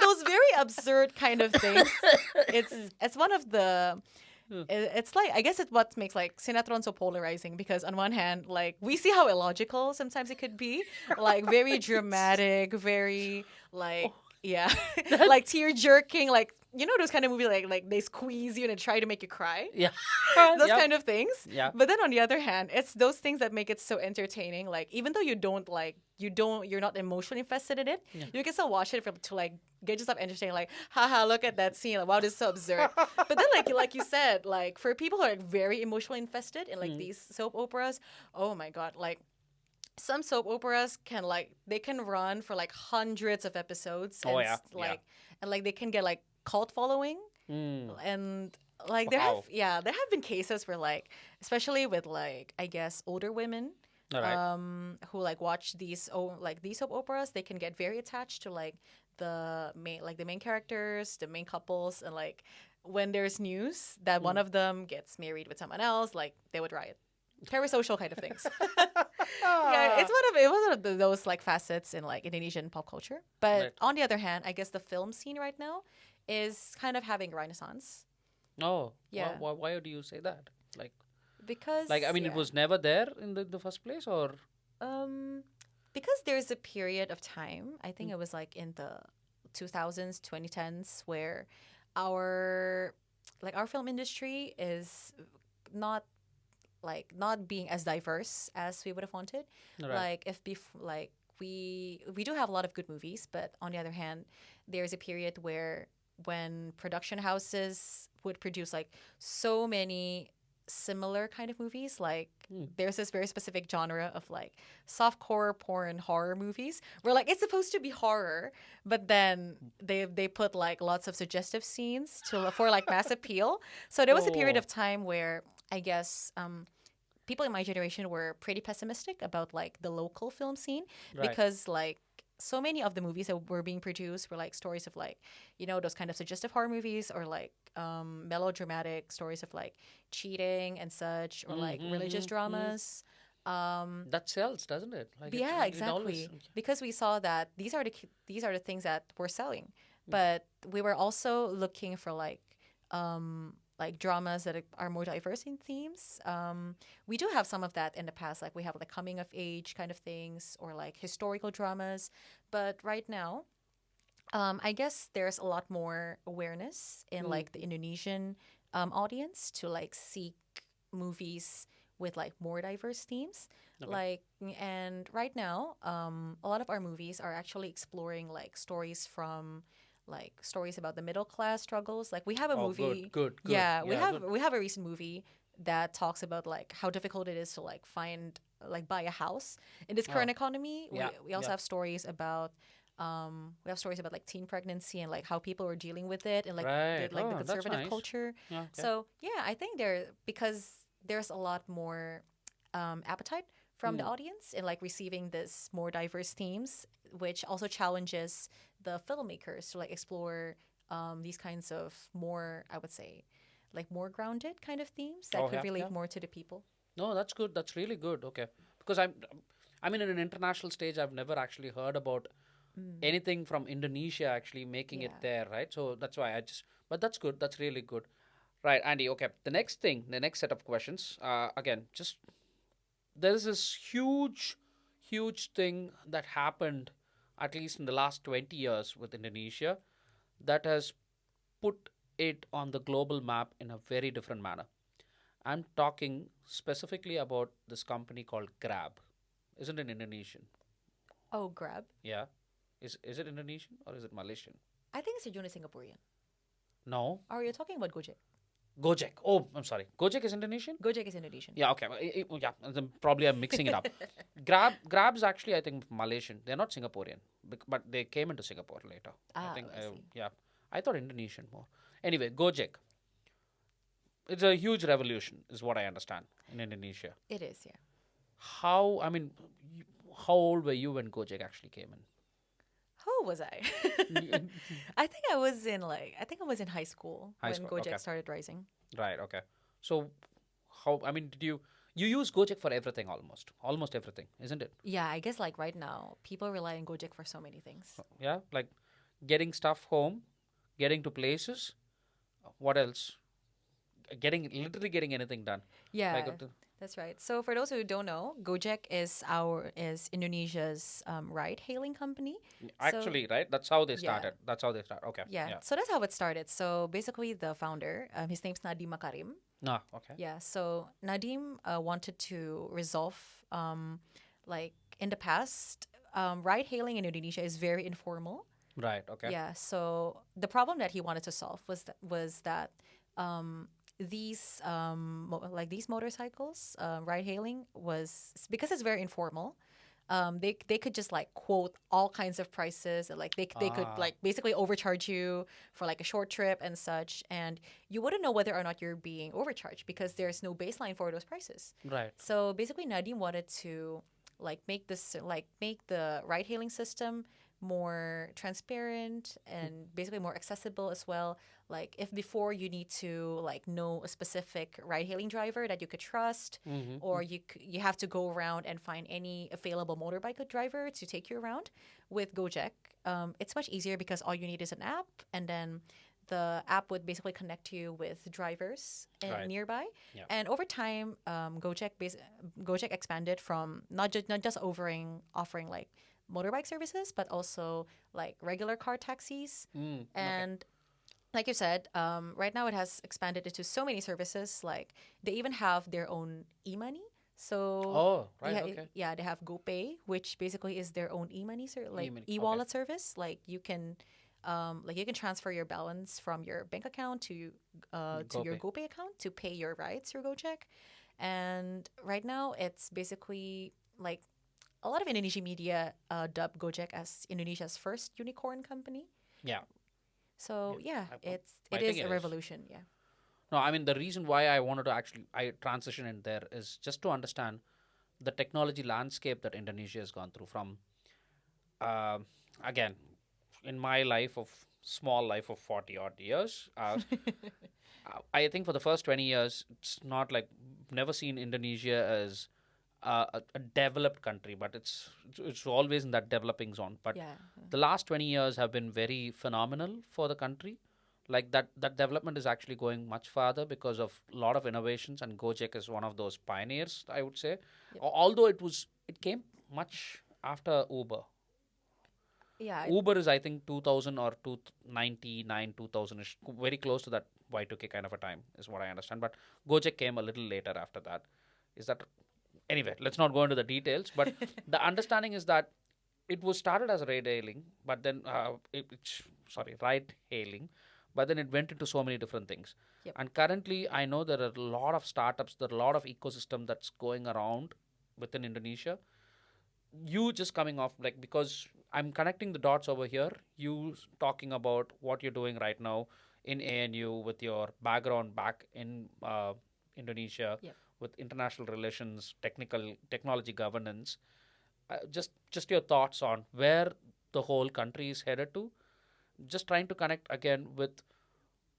those very absurd kind of things. It's one of the it's like I guess it's what makes like sinetron so polarizing because on one hand like we see how illogical sometimes it could be, like very dramatic, very like yeah like tear jerking, like those kind of movies like they squeeze you and try to make you cry. Yeah. Those Yep. kind of things. Yeah. But then on the other hand, it's those things that make it so entertaining. Like even though you're not emotionally invested in it, you can still watch it to like get yourself entertained. Like, haha, look at that scene. Like, wow, this is so absurd. But then like you said, like for people who are like, very emotionally invested in like these soap operas, oh my god, like some soap operas can run for like hundreds of episodes. Oh, and yeah, like and like they can get like cult following. And like Wow. there have been cases where like especially with like I guess older women All right. who like watch these soap operas, they can get very attached to like the main characters, the main couples, and like when there's news that one of them gets married with someone else, like they would riot. Parasocial kind of things. Yeah, it's one of those like facets in like Indonesian pop culture. But Right. on the other hand, I guess the film scene right now is kind of having a renaissance Oh. Yeah. Why do you say that? because I mean, it yeah, was never there in the first place, or because there's a period of time, I think it was like in the 2000s, 2010s, where our film industry is not not being as diverse as we would have wanted. Right. Like if we do have a lot of good movies, but on the other hand, there's a period where when production houses would produce like so many similar kind of movies, like there's this very specific genre of like softcore porn horror movies where like it's supposed to be horror, but then they put like lots of suggestive scenes for like mass appeal. So there was a period Oh. of time where I guess people in my generation were pretty pessimistic about like the local film scene Right. because like so many of the movies that were being produced were like stories of like those kind of suggestive horror movies or like melodramatic stories of like cheating and such, or like religious dramas. That sells, doesn't it? Yeah, It exactly. always, Because we saw that these are the things that were selling, but we were also looking for like dramas that are more diverse in themes. We do have some of that in the past, like we have like coming of age kind of things or like historical dramas, but right now, I guess there's a lot more awareness in like the Indonesian audience to like seek movies with like more diverse themes. Okay. And right now, a lot of our movies are actually exploring like stories about the middle class struggles. Like we have a Oh, movie. good. Yeah, Good. we have a recent movie that talks about like how difficult it is to like buy a house in this current economy. Yeah, We also yeah. have stories about like teen pregnancy and like how people are dealing with it and like Right. the Oh, that's conservative nice. culture. Yeah, okay. So yeah, I think because there's a lot more appetite from the audience in like receiving this more diverse themes, which also challenges the filmmakers to like explore these kinds of more, I would say, like more grounded kind of themes that Oh, could yeah, relate yeah. more to the people. No, that's good. That's really good. Okay, because I mean, in an international stage, I've never actually heard about anything from Indonesia actually making it Yeah. there, right? So that's why but that's good. That's really good. Right, Andy. Okay. The next set of questions, again, just there is this huge thing that happened, at least in the last 20 years with Indonesia, that has put it on the global map in a very different manner. I'm talking specifically about this company called Grab. Isn't it Indonesian? Oh, Grab. Yeah. Is it Indonesian or is it Malaysian? I think it's a unit Singaporean. No. Or you're talking about Gojek? Gojek. Oh, I'm sorry. Gojek is Indonesian? Gojek is Indonesian. Yeah, okay. Yeah, then probably I'm mixing it up. Grab's actually, I think, Malaysian. They're not Singaporean, but they came into Singapore later. Ah, I think, I see. yeah. I thought Indonesian more. Anyway, Gojek. It's a huge revolution, is what I understand, in Indonesia. It is, yeah. I mean, how old were you when Gojek actually came in? How old was I? I think I was in high school High when school, Gojek okay. started rising. Right, okay. So, did you use Gojek for everything almost everything, isn't it? Yeah, I guess like right now, people rely on Gojek for so many things. Yeah, like getting stuff home, getting to places. What else? Literally getting anything done. Yeah, Like, that's right. So for those who don't know, Gojek is Indonesia's ride-hailing company. actually, right? That's how they Yeah. started. That's how they started. Okay. Yeah, so that's how it started. So basically, the founder, his name's Nadiem Makarim. Ah, okay. Yeah, so Nadiem wanted to resolve, like in the past, ride-hailing in Indonesia is very informal. Right. Okay. Yeah, so the problem that he wanted to solve was that these these motorcycles, ride hailing was because it's very informal. They could just like quote all kinds of prices, and like they could like basically overcharge you for like a short trip and such, and you wouldn't know whether or not you're being overcharged because there's no baseline for those prices. Right. So basically, Nadiem wanted to make the ride hailing system more transparent and basically more accessible as well. Like if before you need to like know a specific ride hailing driver that you could trust, or you have to go around and find any available motorbike driver to take you around. With Gojek, it's much easier because all you need is an app, and then the app would basically connect you with drivers Right. nearby. Yeah. And over time, Gojek expanded from not just offering like motorbike services, but also like regular car taxis. And like you said, right now it has expanded into so many services. Like they even have their own e-money. So Oh, right. Okay. yeah, they have GoPay, which basically is their own e-money, E-money, e-wallet service. Like you can transfer your balance from your bank account to your GoPay. GoPay account to pay your rides through Gojek. And right now, it's basically like a lot of Indonesian media dub Gojek as Indonesia's first unicorn company. Yeah. So yeah, I it think is it a is. revolution. Yeah. No, I mean the reason why I wanted to I transition in there is just to understand the technology landscape that Indonesia has gone through from again in my small life of 40 odd years. I think for the first 20 years, it's not like never seen Indonesia as a developed country, but it's always in that developing zone. But Yeah. the last 20 years have been very phenomenal for the country. Like that development is actually going much farther because of a lot of innovations, and Gojek is one of those pioneers, I would say. Although it came much after Uber. Yeah. Uber is, I think, 2000 or 99, 2000 ish, very close to that Y2K kind of a time, is what I understand. But Gojek came a little later after that. Is that anyway? Let's not go into the details. But the understanding is that it was started as ride hailing, but then ride hailing, but then it went into so many different things. Yep. And currently, I know there are a lot of startups, there are a lot of ecosystem that's going around within Indonesia. You just coming off like because I'm connecting the dots over here. You talking about what you're doing right now in ANU with your background back in Indonesia Yep. with international relations, technology governance. Just your thoughts on where the whole country is headed to. Just trying to connect again with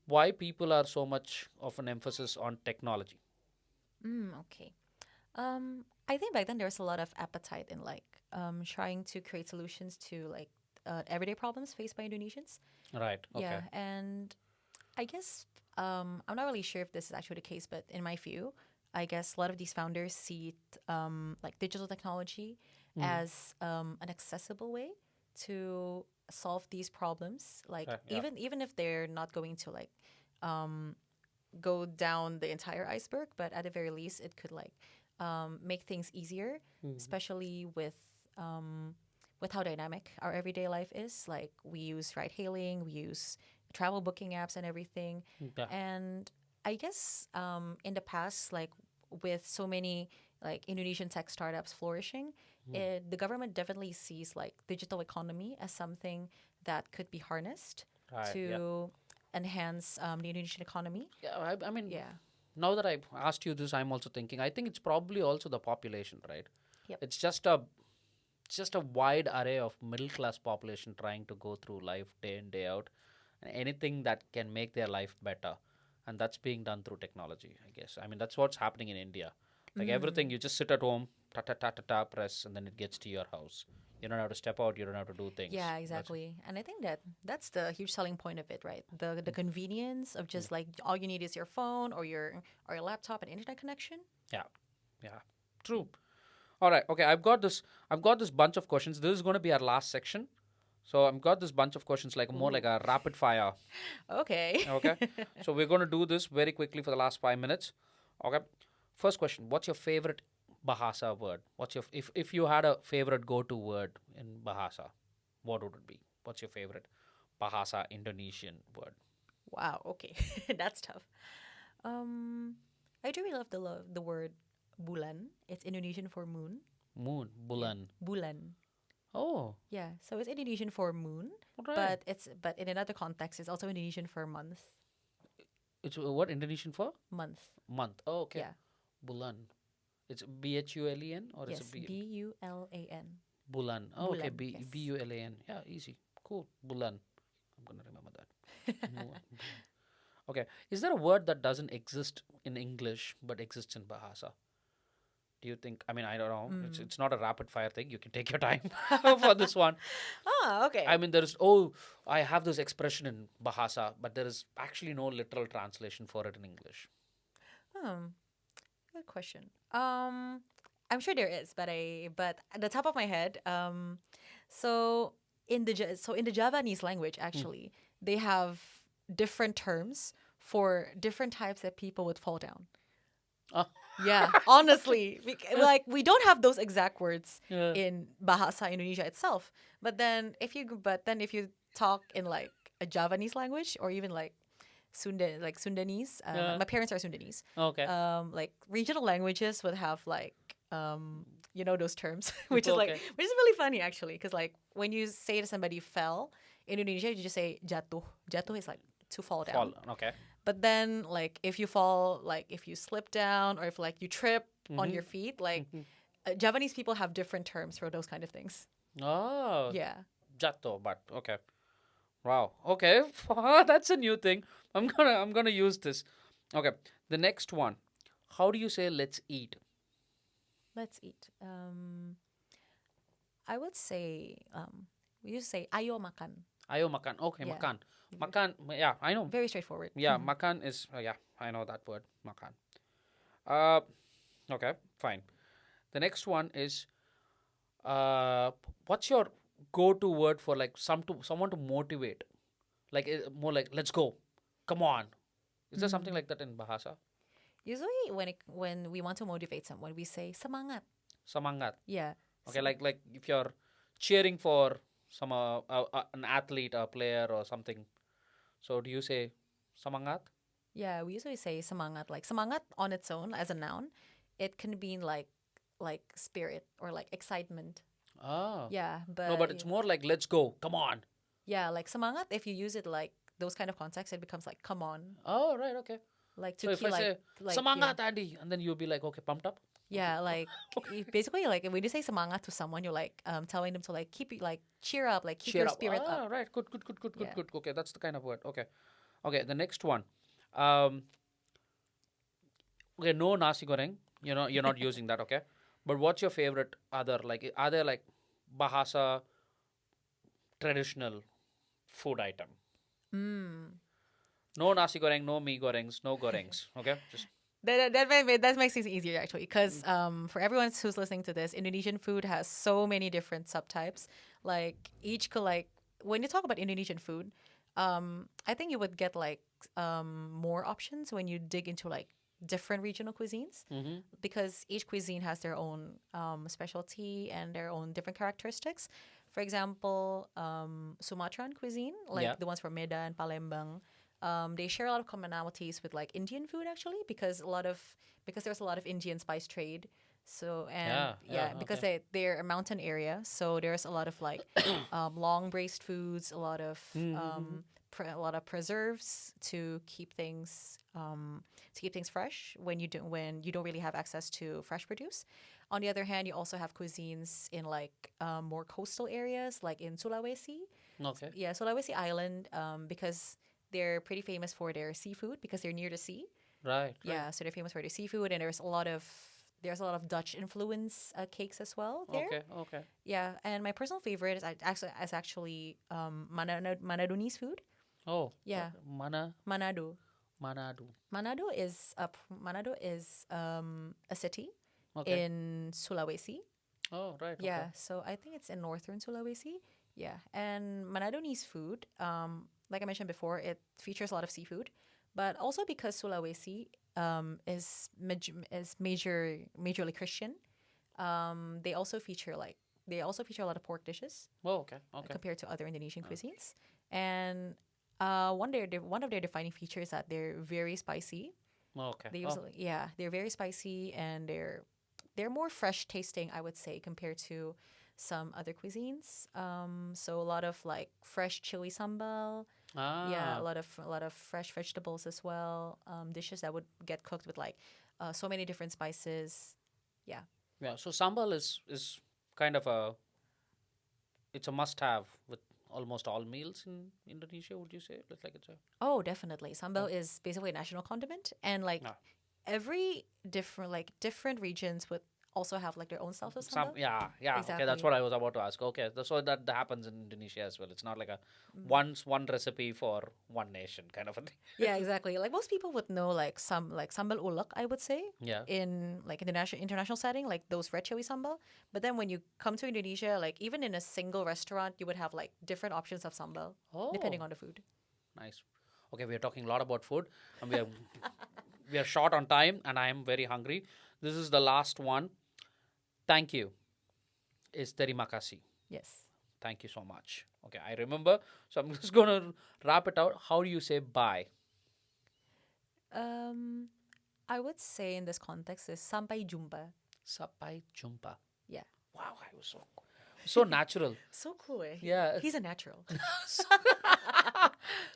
why people are so much of an emphasis on technology. Okay. I think back then there was a lot of appetite in like trying to create solutions to like everyday problems faced by Indonesians. Right. Okay. Yeah, and I guess I'm not really sure if this is actually the case, but in my view, I guess a lot of these founders see like digital technology as an accessible way to solve these problems. Like Yeah. even if they're not going to like go down the entire iceberg, but at the very least, it could like make things easier, especially with how dynamic our everyday life is. Like we use ride hailing, we use travel booking apps and everything. Yeah. And I guess in the past, like with so many like Indonesian tech startups flourishing, the government definitely sees like digital economy as something that could be harnessed Right. to enhance the Indonesian economy. Yeah. I mean, Yeah. now that I've asked you this, I'm also thinking. I think it's probably also the population, right? Yep. It's just a wide array of middle class population trying to go through life day in day out, and anything that can make their life better, and that's being done through technology. I guess. I mean, that's what's happening in India. Like everything, you just sit at home, ta ta ta ta ta, press, and then it gets to your house. You don't have to step out. You don't have to do things. Yeah, That's- exactly. And I think that's the huge selling point of it, right? The convenience of just like all you need is your phone or your laptop and internet connection. Yeah, yeah, true. All right, okay. I've got this bunch of questions. This is going to be our last section. So I've got this bunch of questions, like more like a rapid fire. Okay. Okay. So we're going to do this very quickly for the last 5 minutes. Okay. First question: what's your favorite Bahasa word? What's your if you had a favorite go-to word in Bahasa, what would it be? What's your favorite Bahasa Indonesian word? Wow. Okay, that's tough. I do really love the word bulan. It's Indonesian for moon. Moon, bulan. Bulan. Oh, Yeah. So it's Indonesian for moon, right. but in another context, it's also Indonesian for month. It's what Indonesian for? Month. Month. Oh, okay. Yeah. Bulan. It's BHULEN or Yes. it's a Bulan. Bulan. Oh, okay. Bulan, yes. BULAN. Yeah, easy. Cool. Bulan. I'm gonna remember that. Bulan. Okay. Is there a word that doesn't exist in English but exists in Bahasa? Do you think? I mean, I don't know. It's not a rapid fire thing. You can take your time for this one. Ah, okay. I mean, I have this expression in Bahasa, but there is actually no literal translation for it in English. Good question. I'm sure there is, but at the top of my head, so in the Javanese language, actually, they have different terms for different types that people would fall down. Ah. Yeah, honestly, like we don't have those exact words Yeah. in Bahasa Indonesia itself. But then if you talk in like a Javanese language or even like Sundanese, Yeah. my parents are Sundanese. Okay. Like regional languages would have like those terms, which is Okay. which is really funny actually, because like when you say to somebody fell in Indonesia, you just say jatuh. Jatuh is like to fall down. Okay. But then, like, if you fall, like, if you slip down or if, like, you trip on your feet, like, Javanese people have different terms for those kind of things. Oh. Yeah. Jatto, but okay. Wow. Okay. That's a new thing. I'm gonna use this. Okay. The next one. How do you say let's eat? Let's eat. I would say, we used to say, ayo makan. Ayo makan. Okay, Yeah. makan. Makan. Yeah, I know. Very straightforward. Yeah, makan is yeah, I know that word. Makan. Okay, fine. The next one is what's your go-to word for like someone to motivate? Like more like let's go. Come on. Is there something like that in Bahasa? Usually, when we want to motivate someone, we say semangat. Semangat. Yeah. Okay, like if you're cheering for some an athlete, a player or something. So do you say semangat? Yeah, we usually say semangat. Like semangat on its own as a noun, it can mean like spirit or like excitement. Ah. Yeah, but No, but it's more like let's go. Come on. yeah, like semangat. If you use it like those kind of contexts, it becomes like come on, Oh, right, okay. like So to if keep I say like semangat, Andy, and then you'll be like, okay, pumped up. yeah, like basically like when you say semangat to someone, you're like telling them to like keep it like cheer up, like keep Cheer your up. spirit Ah, up. right. Good. Yeah. Okay, that's the kind of word. Okay. Okay, the next one. Okay, no nasi goreng. You're not using that, okay? But what's your favorite other, like, are there like Bahasa traditional food item? No nasi goreng, no mee gorengs, no gorengs. Okay, just That makes it easier actually, because for everyone who's listening to this, Indonesian food has so many different subtypes. Like each like when you talk about Indonesian food, I think you would get like more options when you dig into like different regional cuisines, because each cuisine has their own specialty and their own different characteristics. For example, Sumatran cuisine, like the ones from Medan, Palembang, they share a lot of commonalities with like Indian food actually, because there's a lot of Indian spice trade. So because they're a mountain area, so there's a lot of like long braised foods, a lot of preserves to keep things fresh when you don't really have access to fresh produce. On the other hand, you also have cuisines in like more coastal areas, like in Sulawesi. okay. Yeah, Sulawesi Island, because they're pretty famous for their seafood because they're near the sea. Right. Yeah, so they're famous for their seafood, and there's a lot of Dutch influence cakes as well there. Okay. Yeah, and my personal favorite is actually Manadonese food. Oh. Yeah. Okay. Manado. Manado. is a city Okay. in Sulawesi. Oh, right. Yeah, Okay. so I think it's in northern Sulawesi. Yeah, and Manadonese food, like I mentioned before, it features a lot of seafood, but also because Sulawesi is majorly Christian, they also feature a lot of pork dishes Oh, okay. Okay. compared to other Indonesian cuisines. And one of their defining features is that they're very spicy. Oh, okay. They they're very spicy, and they're more fresh tasting, I would say, compared to some other cuisines. So a lot of like fresh chili sambal. Yeah, a lot of fresh vegetables as well. Dishes that would get cooked with like so many different spices. Yeah. Yeah. So sambal is kind of it's a must-have with almost all meals in Indonesia. Would you say? It's like it's a Oh, definitely. Sambal is basically a national condiment, and like every different regions would also have like their own styles of sambal. yeah. Okay, that's Exactly. what I was about to ask. Okay, so that happens in Indonesia as well. It's not like a one recipe for one nation kind of a thing. Yeah, exactly. Like most people would know like sambal ulek, I would say. Yeah. In like in the international setting, like those red chili sambal. But then when you come to Indonesia, like even in a single restaurant, you would have like different options of sambal depending on the food. Nice. Okay, we are talking a lot about food, and we are short on time, and I am very hungry. This is the last one. Thank you. Is terima kasih. Yes. Thank you so much. Okay, I remember. So I'm just going to wrap it out. How do you say bye? I would say in this context is sampai jumpa. Sampai jumpa. Yeah. Wow, I was so natural. So cool, eh? Yeah. He's a natural.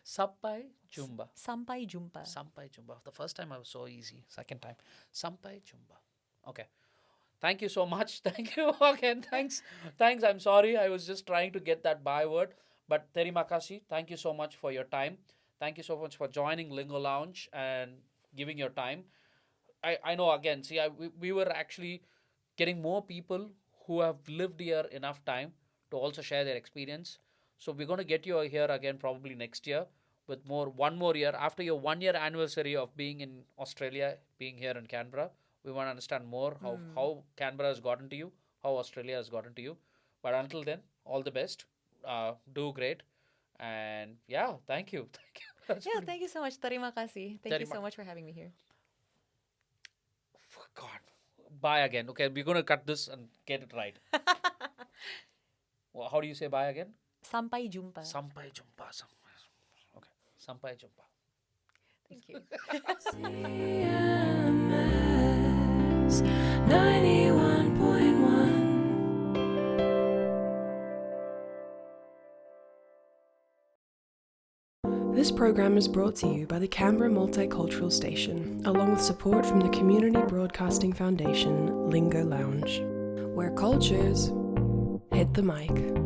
Sampai jumpa. Sampai jumpa. Sampai jumpa. The first time I was so easy. Second time. Sampai jumpa. Okay. Thank you so much. Thank you again. Thanks. I'm sorry. I was just trying to get that byword. But terima kasih. Thank you so much for your time. Thank you so much for joining Lingo Lounge and giving your time. I know again, see, we were actually getting more people who have lived here enough time to also share their experience. So we're going to get you here again probably next year with one more year. After your 1 year anniversary of being in Australia, being here in Canberra, we want to understand more how Canberra has gotten to you, how Australia has gotten to you. But until then, all the best. Do great. And yeah, thank you. Thank you. Thank you so much. Terima kasih. Thank you so much for having me here. God. Bye again. Okay, we're going to cut this and get it right. Well, how do you say bye again? Sampai jumpa. Sampai jumpa. Okay. Sampai jumpa. Thank you. CMS 91.1. This program is brought to you by the Canberra Multicultural Station, along with support from the Community Broadcasting Foundation, Lingo Lounge, where cultures hit the mic.